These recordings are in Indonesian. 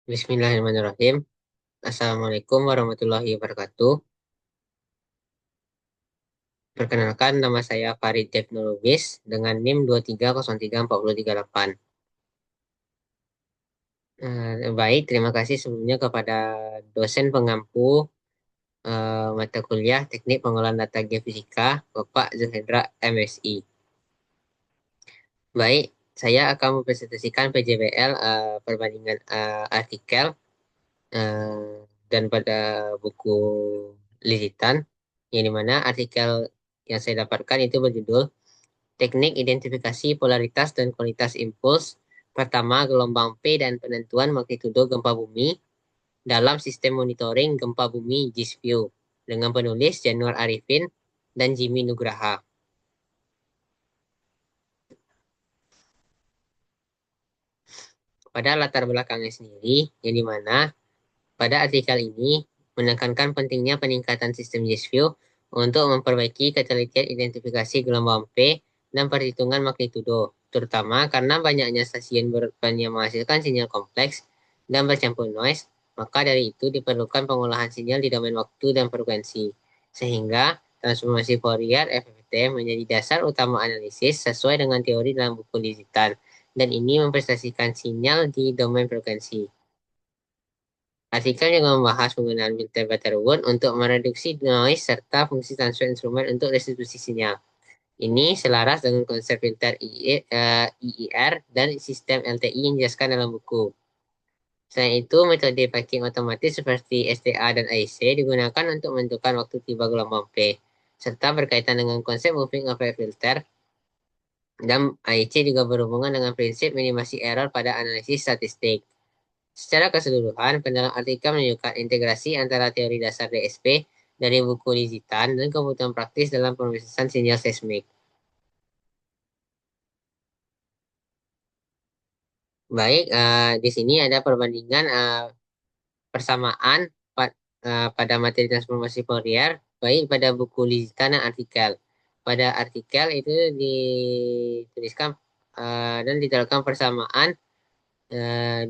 Bismillahirrahmanirrahim. Assalamualaikum warahmatullahi wabarakatuh. Perkenalkan, nama saya Farid Teknologis dengan NIM 2303438. Baik, terima kasih sebelumnya kepada dosen pengampu mata kuliah Teknik Pengolahan Data Geofisika, Bapak Zuhendra MSI. Baik, saya akan mempresentasikan PJBL perbandingan artikel dan pada buku Lizitan, yang dimana artikel yang saya dapatkan itu berjudul Teknik Identifikasi Polaritas dan Kualitas Impuls Pertama Gelombang P dan Penentuan Magnitudo Gempa Bumi dalam Sistem Monitoring Gempa Bumi GISView dengan penulis Januar Arifin dan Jimmy Nugraha. Pada latar belakangnya sendiri, yang dimana pada artikel ini menekankan pentingnya peningkatan sistem GISView untuk memperbaiki ketelitian identifikasi gelombang P dan perhitungan magnitudo, terutama karena banyaknya stasiun berband yang menghasilkan sinyal kompleks dan bercampur noise, maka dari itu diperlukan pengolahan sinyal di domain waktu dan frekuensi, sehingga transformasi Fourier FFT menjadi dasar utama analisis sesuai dengan teori dalam buku Lizitan, dan ini mempresentasikan sinyal di domain frekuensi. Artikel juga membahas penggunaan filter Butterworth untuk mereduksi noise serta fungsi transfer instrumen untuk restitusi sinyal. Ini selaras dengan konsep filter IIR dan sistem LTI yang dijelaskan dalam buku. Selain itu, metode packing otomatis seperti STA dan AIC digunakan untuk menentukan waktu tiba gelombang P, serta berkaitan dengan konsep moving effect filter, dan AIC juga berhubungan dengan prinsip minimasi error pada analisis statistik. Secara keseluruhan, pendalam artikel menunjukkan integrasi antara teori dasar DSP dari buku Lizitan dan kebutuhan praktis dalam pemrosesan sinyal seismik. Baik, di sini ada perbandingan persamaan pada materi transformasi Fourier, baik pada buku Lizitan dan artikel. Pada artikel itu dituliskan dan diterapkan persamaan,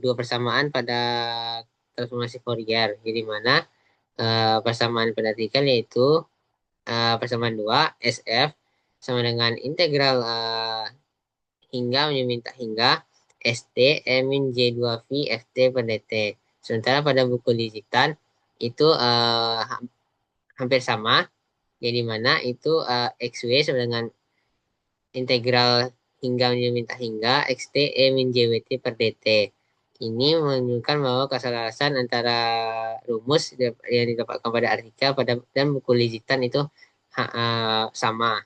dua persamaan pada transformasi Fourier, jadi mana persamaan pada artikel yaitu persamaan 2 SF sama dengan integral hingga meminta hingga ST min J2V FT per DT. Sementara pada buku digital itu hampir sama, jadi mana itu XW sama dengan integral hingga meminta hingga XT min JWT per DT. Ini menunjukkan bahwa keselarasan antara rumus yang didapatkan pada artikel dan buku digital itu sama.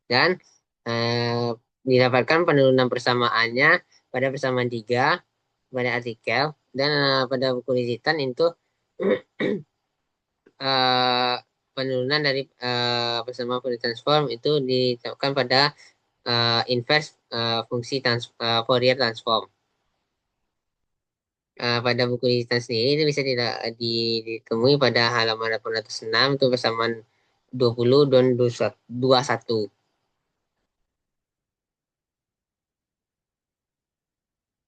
Dan eh, didapatkan penurunan persamaannya pada persamaan 3 pada artikel, dan pada buku digital itu eh, penurunan dari persamaan Fourier transform itu ditetapkan pada inverse fungsi Fourier transform. Pada buku digital sendiri itu bisa ditemui pada halaman 806 itu persamaan 20 dan 21.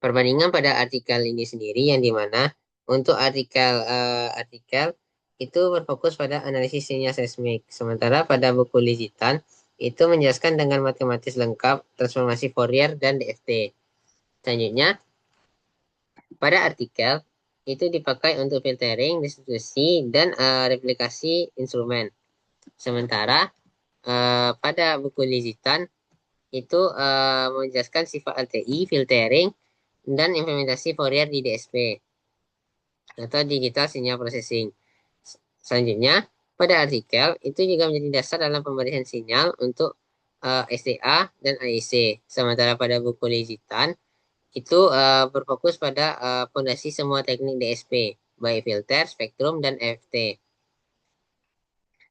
Perbandingan pada artikel ini sendiri yang dimana untuk artikel itu berfokus pada analisis sinyal seismik, sementara pada buku Lizitan itu menjelaskan dengan matematis lengkap transformasi Fourier dan DFT. Selanjutnya, pada artikel itu dipakai untuk filtering, distribusi, dan replikasi instrumen. Sementara pada buku Lizitan itu menjelaskan sifat LTI, filtering, dan implementasi Fourier di DSP atau Digital Signal Processing. Selanjutnya, pada artikel itu juga menjadi dasar dalam pemberian sinyal untuk STA dan AIC. Sementara pada buku Lizitan itu berfokus pada fondasi semua teknik DSP, baik filter, spektrum, dan FT.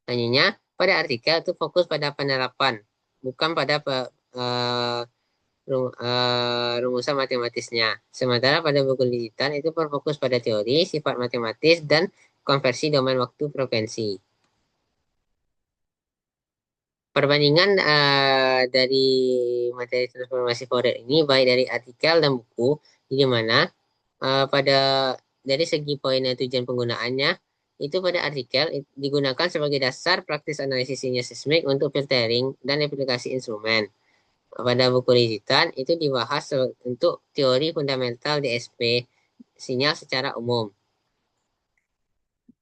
Selanjutnya, pada artikel itu fokus pada penerapan, bukan pada uh, rumusan matematisnya. Sementara pada buku digital itu berfokus pada teori, sifat matematis, dan konversi domain waktu frekuensi. Perbandingan dari materi transformasi Fourier ini baik dari artikel dan buku, di mana pada dari segi poin dan tujuan penggunaannya, itu pada artikel digunakan sebagai dasar praktis analisis sinyal seismik untuk filtering dan aplikasi instrumen. Pada buku digital itu dibahas untuk teori fundamental DSP sinyal secara umum.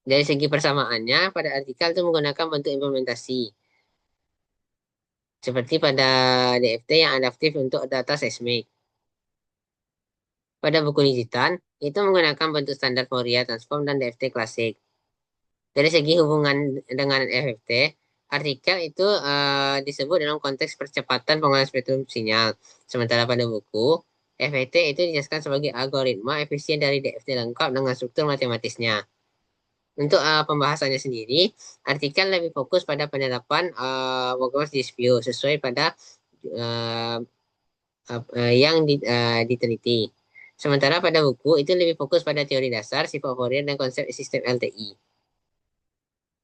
Dari segi persamaannya, pada artikel itu menggunakan bentuk implementasi. Seperti pada DFT yang adaptif untuk data seismik. Pada buku digital, itu menggunakan bentuk standar Fourier transform dan DFT klasik. Dari segi hubungan dengan FFT, artikel itu disebut dalam konteks percepatan pengolahan spektrum sinyal. Sementara pada buku, FFT itu dijelaskan sebagai algoritma efisien dari DFT lengkap dengan struktur matematisnya. Untuk pembahasannya sendiri, artikel lebih fokus pada penerapan Workers dispute sesuai pada uh, yang diteliti. Sementara pada buku itu lebih fokus pada teori dasar, sifat Fourier, dan konsep sistem LTI.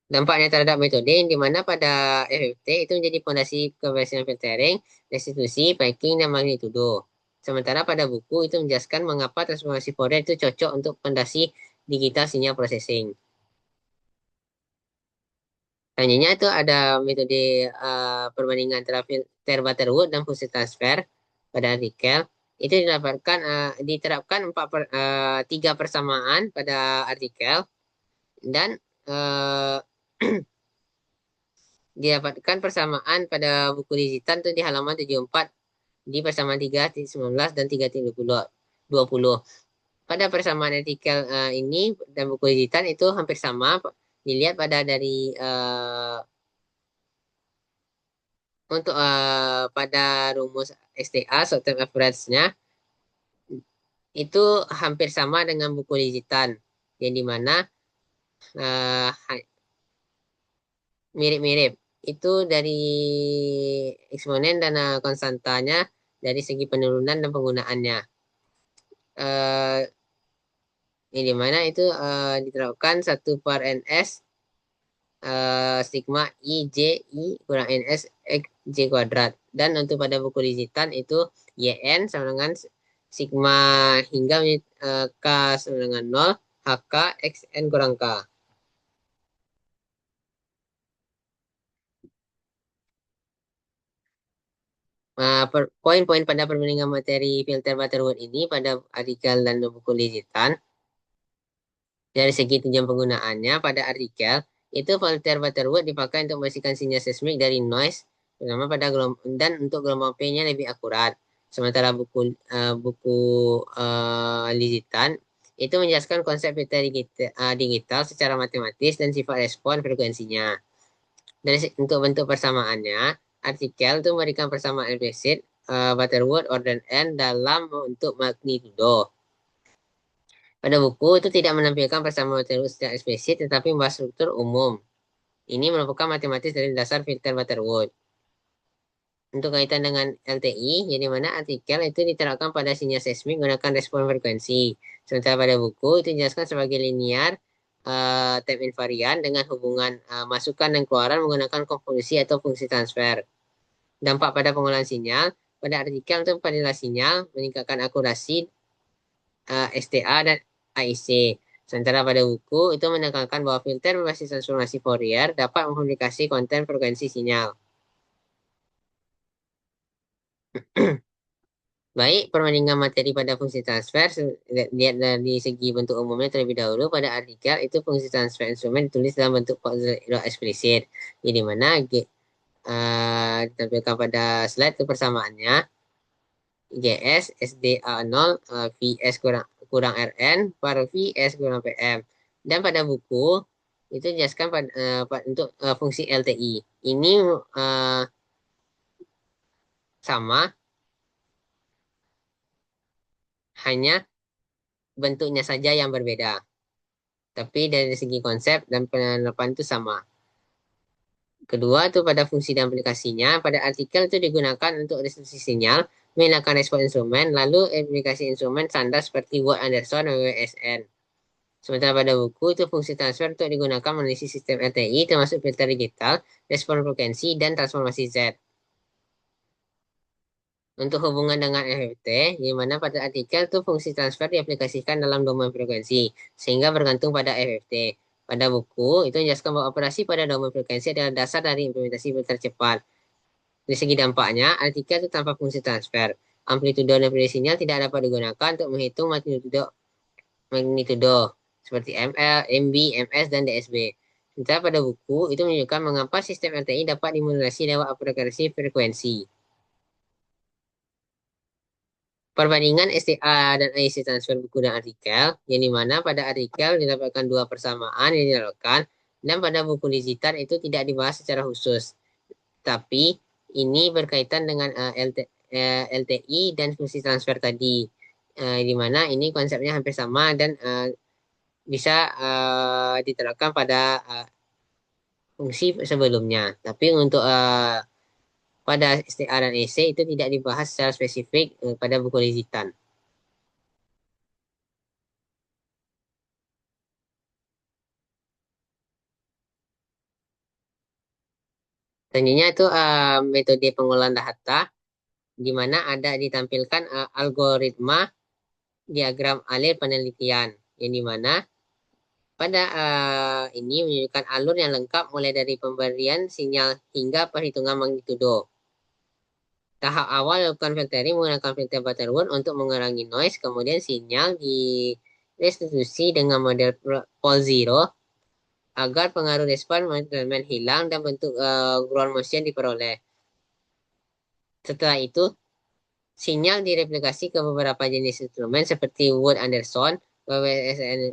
Dampaknya terhadap metode di mana pada FFT itu menjadi fondasi keberhasilan filtering, restitusi, packing, dan magnitudo. Sementara pada buku itu menjelaskan mengapa transformasi Fourier itu cocok untuk fondasi digital sinyal processing. Selanjutnya itu ada metode perbandingan antara filter Butterworth dan fungsi transfer pada artikel. Itu diterapkan tiga persamaan pada artikel dan uh, didapatkan persamaan pada buku digital itu di halaman 74 di persamaan 3.19 dan 3.20. Pada persamaan artikel ini dan buku digital itu hampir sama. Dilihat pada dari untuk pada rumus STA, short term average-nya, itu hampir sama dengan buku digital. Yang dimana mirip-mirip. Itu dari eksponen dan konstantanya dari segi penurunan dan penggunaannya. Eh, ini dimana itu diterapkan 1 per NS sigma I J I kurang NS X J kuadrat. Dan untuk pada buku digital itu YN sama dengan sigma hingga K sama dengan 0, HK XN kurang K. Poin-poin pada perbandingan materi filter Butterworth ini pada artikel dan buku digital dari segi tujuan penggunaannya pada artikel itu filter Butterworth dipakai untuk membersihkan sinyal seismik dari noise terutama pada gelombang dan untuk gelombang P-nya lebih akurat. Sementara buku digital itu menjelaskan konsep filter digital secara matematis dan sifat respon frekuensinya. Untuk bentuk persamaannya, artikel itu memberikan persamaan implisit Butterworth order n dalam bentuk magnitudo. Pada buku itu tidak menampilkan persamaan Butterworth secara eksplisit, tetapi membahas struktur umum. Ini merupakan matematis dari dasar filter Butterworth. Untuk kaitan dengan LTI, jadi mana artikel itu diterapkan pada sinyal seismik menggunakan respon frekuensi. Sementara pada buku itu dijelaskan sebagai linear time invariant dengan hubungan masukan dan keluaran menggunakan konvolusi atau fungsi transfer. Dampak pada pengolahan sinyal, pada artikel untuk penilaian sinyal, meningkatkan akurasi STA dan AIC. Sementara pada buku itu menekankan bahwa filter berbasis transformasi Fourier dapat mempublikasi konten frekuensi sinyal. Baik, perbandingan materi pada fungsi transfer, lihat dari segi bentuk umumnya terlebih dahulu. Pada artikel itu fungsi transfer instrumen ditulis dalam bentuk eksplisit. Jadi mana ditampilkan pada slide itu persamaannya. GS SDA 0 VS kurang RN per VS kurang PM. Dan pada buku itu dijelaskan untuk fungsi LTI. Ini sama, hanya bentuknya saja yang berbeda. Tapi dari segi konsep dan penerapan itu sama. Kedua itu pada fungsi dan aplikasinya. Pada artikel itu digunakan untuk restitusi sinyal, menghilangkan respon instrumen, lalu aplikasi instrumen standar seperti Ward Anderson dan WSN. Sementara pada buku itu fungsi transfer untuk digunakan menganalisis sistem LTI termasuk filter digital, respon frekuensi, dan transformasi Z. Untuk hubungan dengan FFT, di mana pada artikel itu fungsi transfer diaplikasikan dalam domain frekuensi, sehingga bergantung pada FFT. Pada buku, itu menjelaskan bahwa operasi pada domain frekuensi adalah dasar dari implementasi filter cepat. Dari segi dampaknya, artikel itu tanpa fungsi transfer. Amplitudo dan periode sinyal tidak dapat digunakan untuk menghitung magnitudo seperti ML, MB, MS, dan DSB. Sementara pada buku, itu menunjukkan mengapa sistem LTI dapat dimodulasi lewat aplikasi frekuensi. Perbandingan STA dan IC transfer buku dan artikel, yang dimana pada artikel didapatkan dua persamaan yang dilakukan, dan pada buku digital itu tidak dibahas secara khusus. Tapi ini berkaitan dengan LTI dan fungsi transfer tadi, di mana ini konsepnya hampir sama dan bisa diterapkan pada fungsi sebelumnya. Tapi untuk pada STA dan EC itu tidak dibahas secara spesifik pada buku digital. Selanjutnya itu metode pengolahan data, di mana ada ditampilkan algoritma diagram alir penelitian, yang di mana pada ini menunjukkan alur yang lengkap mulai dari pemberian sinyal hingga perhitungan magnitudo. Tahap awal lakukan filtering menggunakan filter Butterworth untuk mengurangi noise, kemudian sinyal direstitusi dengan model pole zero agar pengaruh respon elemen hilang dan bentuk ground motion diperoleh. Setelah itu, sinyal direplikasi ke beberapa jenis instrumen seperti Wood Anderson, WWSN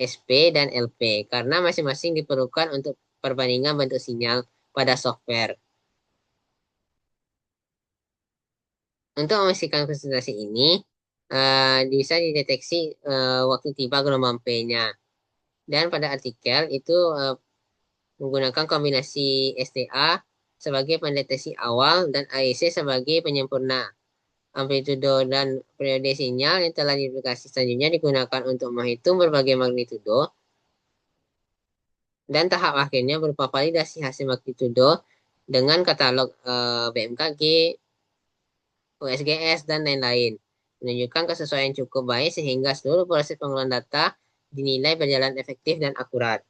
SP, dan LP, karena masing-masing diperlukan untuk perbandingan bentuk sinyal pada software. Untuk memastikan konsentrasi ini, bisa dideteksi waktu tiba gelombang P-nya. Dan pada artikel itu menggunakan kombinasi STA sebagai pendeteksi awal dan AEC sebagai penyempurna. Amplitudo dan periode sinyal yang telah diaplikasi selanjutnya digunakan untuk menghitung berbagai magnitudo, dan tahap akhirnya berupa validasi hasil magnitudo dengan katalog BMKG, USGS, dan lain-lain. Menunjukkan kesesuaian cukup baik sehingga seluruh proses pengolahan data dinilai berjalan efektif dan akurat.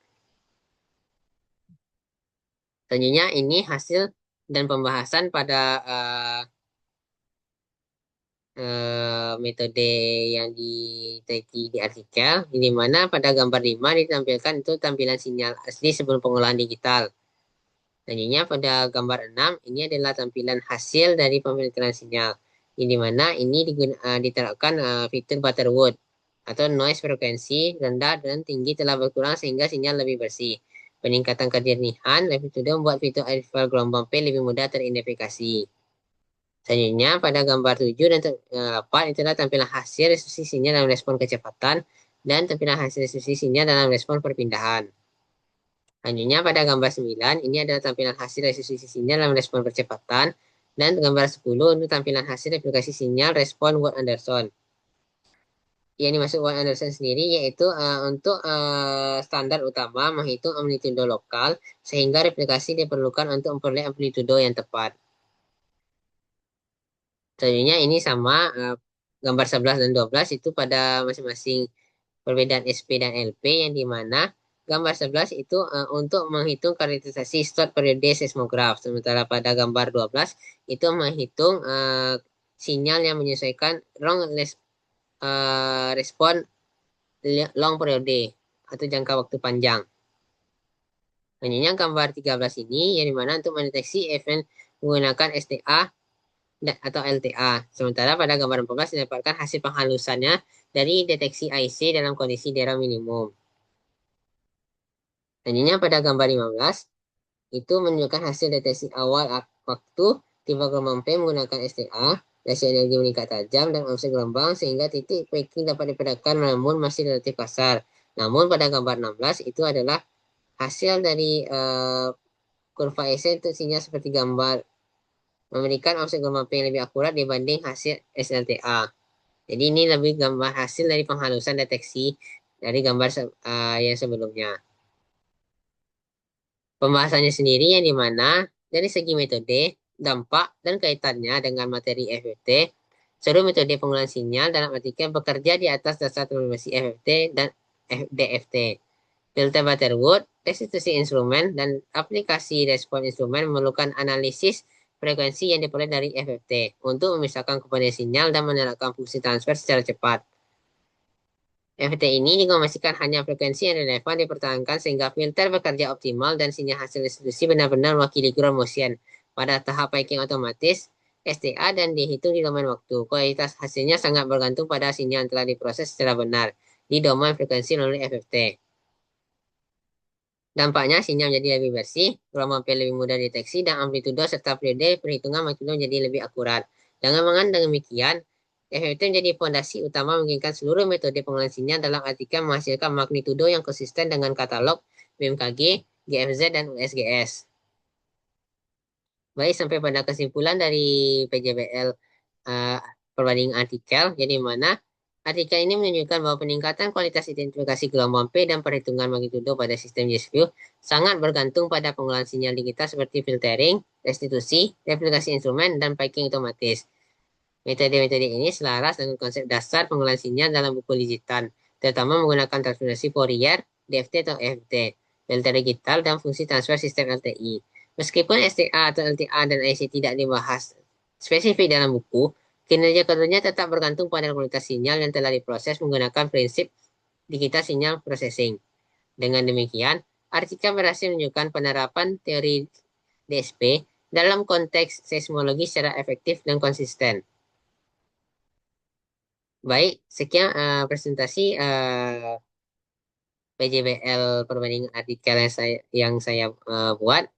Selanjutnya ini hasil dan pembahasan pada metode yang diteliti di artikel, di mana pada gambar 5 ditampilkan itu tampilan sinyal asli sebelum pengolahan digital. Selanjutnya pada gambar 6 ini adalah tampilan hasil dari pemfilteran sinyal, di mana ini diterapkan fitur Butterworth atau noise frekuensi rendah dan tinggi telah berkurang sehingga sinyal lebih bersih. Peningkatan kejernihan lebih mudah membuat fitur artificial gelombang P lebih mudah teridentifikasi. Selanjutnya, pada gambar 7 dan 8 itulah tampilan hasil restitusi sinyal dalam respon kecepatan dan tampilan hasil restitusi sinyal dalam respon perpindahan. Selanjutnya, pada gambar 9, ini adalah tampilan hasil restitusi sinyal dalam respon percepatan, dan gambar 10 itu tampilan hasil replikasi sinyal respon Wood-Anderson. Yang dimaksud Wood-Anderson sendiri yaitu untuk standar utama menghitung amplitudo lokal, sehingga replikasi diperlukan untuk memperoleh amplitudo yang tepat. Selanjutnya ini sama gambar 11 dan 12 itu pada masing-masing perbedaan SP dan LP, yang dimana gambar 11 itu untuk menghitung karakterisasi slot periode seismograf. Sementara pada gambar 12 itu menghitung sinyal yang menyesuaikan respon long periode atau jangka waktu panjang. Selanjutnya gambar 13 ini yang dimana untuk mendeteksi event menggunakan STA atau LTA. Sementara pada gambar 14 didapatkan hasil penghalusannya dari deteksi IC dalam kondisi daerah minimum. Selanjutnya pada gambar 15 itu menunjukkan hasil deteksi awal waktu tiba gelombang P menggunakan STA, rasio energi meningkat tajam dan omset gelombang sehingga titik peaking dapat diperkirakan namun masih relatif kasar. Namun pada gambar 16 itu adalah hasil dari kurva EC untuk sinyal seperti gambar, memberikan omset gelombang P yang lebih akurat dibanding hasil SLTA. Jadi ini lebih gambar hasil dari penghalusan deteksi dari gambar yang sebelumnya. Pembahasannya sendiri yang dimana dari segi metode, dampak dan kaitannya dengan materi FFT, seluruh metode pengolahan sinyal dalam artikel bekerja di atas dasar terminologi FFT dan DFT. Filter Butterworth, restitusi instrumen, dan aplikasi respon instrumen memerlukan analisis frekuensi yang diperoleh dari FFT untuk memisahkan komponen sinyal dan menerapkan fungsi transfer secara cepat. FFT ini juga memastikan hanya frekuensi yang relevan dipertahankan sehingga filter bekerja optimal dan sinyal hasil restitusi benar-benar mewakili ground motion. Pada tahap piping otomatis, STA dan dihitung di domain waktu. Kualitas hasilnya sangat bergantung pada sinyal yang telah diproses secara benar di domain frekuensi melalui FFT. Dampaknya sinyal menjadi lebih bersih, gelombang P lebih mudah deteksi, dan amplitudo serta periode perhitungan magnitudo menjadi lebih akurat. Dengan demikian, FFT menjadi fondasi utama memungkinkan seluruh metode pengolahan sinyal dalam artikel menghasilkan magnitudo yang konsisten dengan katalog BMKG, GFZ, dan USGS. Baik, sampai pada kesimpulan dari PJBL perbandingan artikel, jadi mana artikel ini menunjukkan bahwa peningkatan kualitas identifikasi gelombang P dan perhitungan magnitudo pada sistem GSView sangat bergantung pada pengolahan sinyal digital seperti filtering, restitusi, replikasi instrumen, dan piping otomatis. Metode-metode ini selaras dengan konsep dasar pengolahan sinyal dalam buku digital, terutama menggunakan transformasi Fourier, DFT atau FT, filter digital, dan fungsi transfer sistem LTI. Meskipun STA atau LTA dan IC tidak dibahas spesifik dalam buku, kinerja keduanya tetap bergantung pada kualitas sinyal yang telah diproses menggunakan prinsip digital signal processing. Dengan demikian, artikel berhasil menunjukkan penerapan teori DSP dalam konteks seismologi secara efektif dan konsisten. Baik, sekian presentasi PJBL perbandingan artikel yang saya buat.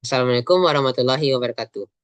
Assalamualaikum warahmatullahi wabarakatuh.